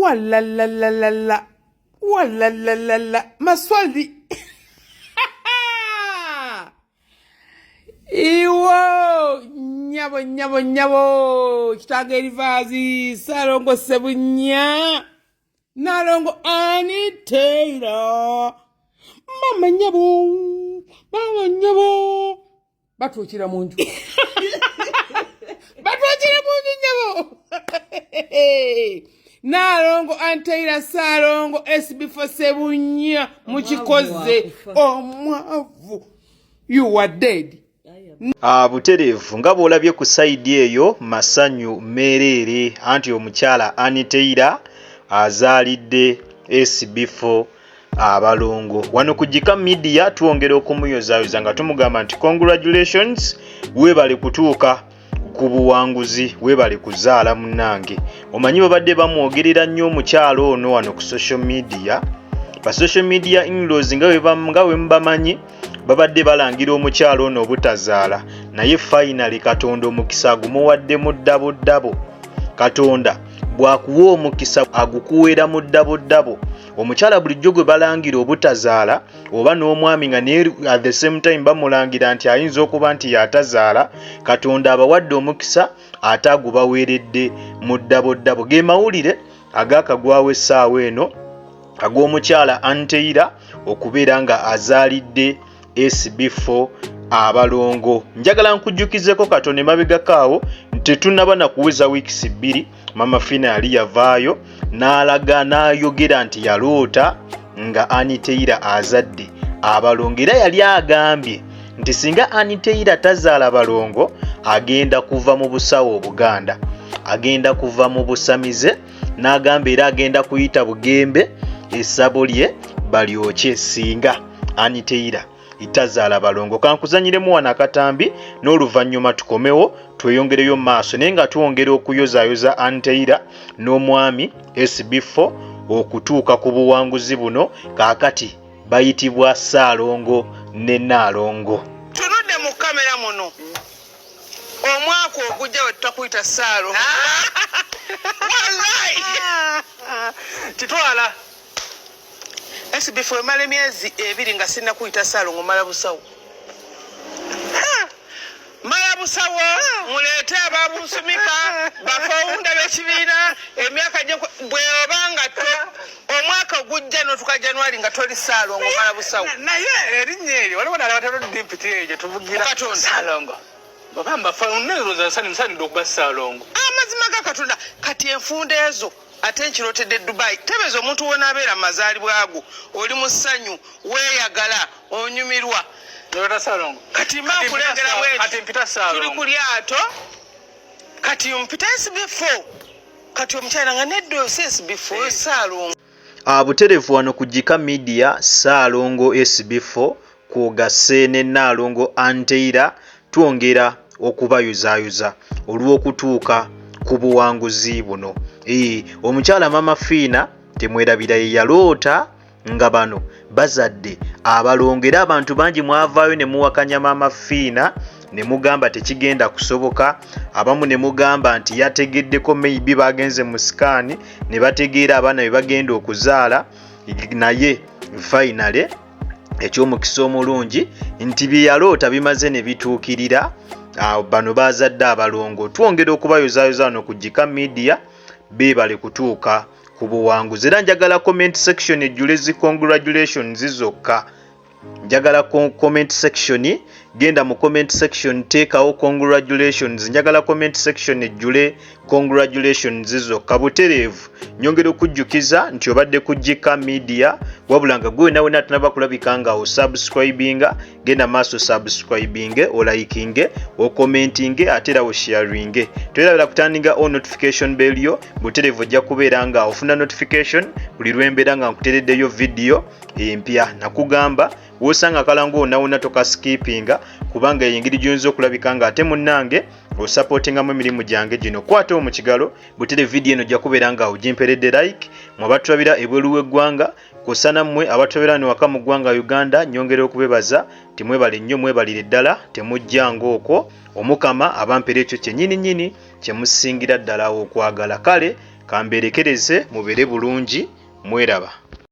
Walalalala. Walalalala. Maswali. Iwo. Nyabo. Kitage rivazi. Salongo sebunya. Nalongo aniteira. Mama nyabo. Batwokira muntu. Nyabo. Nalongo anteira salongo sb4 sebunya muchikoze omwavu. You are dead. Buterevu nga bw'olabye ku sayidi eyo masanyu merere anti omukyala aniteira azaalidde sb4 abalongo. Wano ku Jika Media twongera okumuyozaayoza nga tumugamba nti congratulations, weebale kutuuka ku buwanguzi, weebale kuzaala munnange. Omanyi babadde bamwogerera nnyo omukyala ono wano ku social media. Ba social media in-laws nga we mbamanyi babadde balangira omukyala ono obutazaala, naye finally Katonda omukisa agumuwadde mu ddabo. Katonda bw'akuwa omukisa agukuweera mu ddabo. Omukyala bulijjo gwe balangira obutazaala oba n'omwami nga naye at the same time bamulangira nti ayinza okuba nti yatazaala, Katonda abawadde omukisa ate agubaweeredde mu ddabo. Ge mawulire agaakagwawo essaawa eno ag'omukyala anteira okubeera nga azaalidde sb4 abalongo. Njagala nkujjukizeko Katonda emabegakaawo tetunnaba na kuweza wiikisi 2 maama fiina yali yavaayo n'alaga n'ayogera nti yaloota nga aniteira azadde abalongo, era yali agambye nti singa aniteira tazaala balongo agenda kuva mu busawo Buganda, agenda kuva mu busamize, n'agamba era agenda kuyita Bugembe essabo lye balyokye singa aniteira itazaala balongo. Kankuzanyiremu wana akatambi n'oluvannyuma tukomewo tweyongereyo maaso, naye nga twongera okuyozaayoza anteira n'omwami sb4 okutuuka ku buwanguzi buno. Kaakati bayitibwa Saalongo ne Naalongo. Tunudde mu kamera muno omwaka ogujja we tutakuyita Saalongo. Wallahi titwala sb4 emala emyezi 2 nga sinna kuyita Saalongo. Mala busawo muleete ababunsumika bafawunda b'ekibiina emyaka gye bw'obanga omwaka gujja n'otuka January nga toli Saalongo. Mala busawo naye erinnya eryo waliwo nalabatalo dimpiti eyo gye tuvugira Saalongo bagamba fawunda sanisaniddwa okuba Saalongo. Amazima ga Katonda kati enfunda ezo ate nkirotedde Dubai. Tebeza omuntu wona abeera mazaalibwa ago oli mu ssanyu weeyagala onyumirwa Nora Saalongo. Kati makulengera wetu. Kati mpita Saalongo. Tuli ku lyato. Kati mpita sb4. Kati omukyala nga neddo sb4 Saalongo. Buterevu wano ku Jika Media Saalongo sb4 kwogase ne Naalongo anteira twongera okubayuzayuza olw'okutuuka ku buwanguzi buno. Omukyala maama fiina temwerabira ye yaloota nga bano bazadde abalongo, era abantu bangi mwavaayo ne muwakanya maama fiina ne mugamba tekigenda kusoboka. Abamu ne mugamba nti yategeddeko maybe bagenze mu sikaani ne bategeera abaana be bagenda okuzaala, naye finally eky'omukisa omulungi nti bye yaloota bimaze ne bituukirira. Bano bazadde abalongo twongera okubayozaayoza wano ku Jika Media beebale kutuuka ku buwanguzi. Era njagala comment section ejjule zi congratulations zokka. Njagala comment section, genda mu comment section teekawo congratulations. Njagala comment section ejjule congratulations zokka. Buterevu nyongera okujjukiza nti obadde ku Jika Media wabula nga gwe nawe natunaba kulabika nga osubscribinga, genda maaso subscribinge, olaikinge, okomentinge ate era osharinge. Twerabira kutandinga on notification bell yo. Buterevu ojja kubeera nga ofuna notification buli lwembeera nga nkutereddeyo video empya. Nakugamba wosanga kalango nawona toka skippinga kubanga engeri gyonzo okulabika nga ate munnange osupportinga mu emirimu gyange gino. Kwata omukigalo butere video eno jakubeera nga ojimperedde like mwabatulabira ebweru w'eggwanga kusana mmwe abatulabira ne waka mu ggwanga Uganda. Nyongera okubebaza timwebale nnyo, mwebalire ddala temujjanga okwo omukama abampera ekyo kyennyini kyemusingira ddala okwagala. Kale kamberekereze mubeere bulungi mweraba.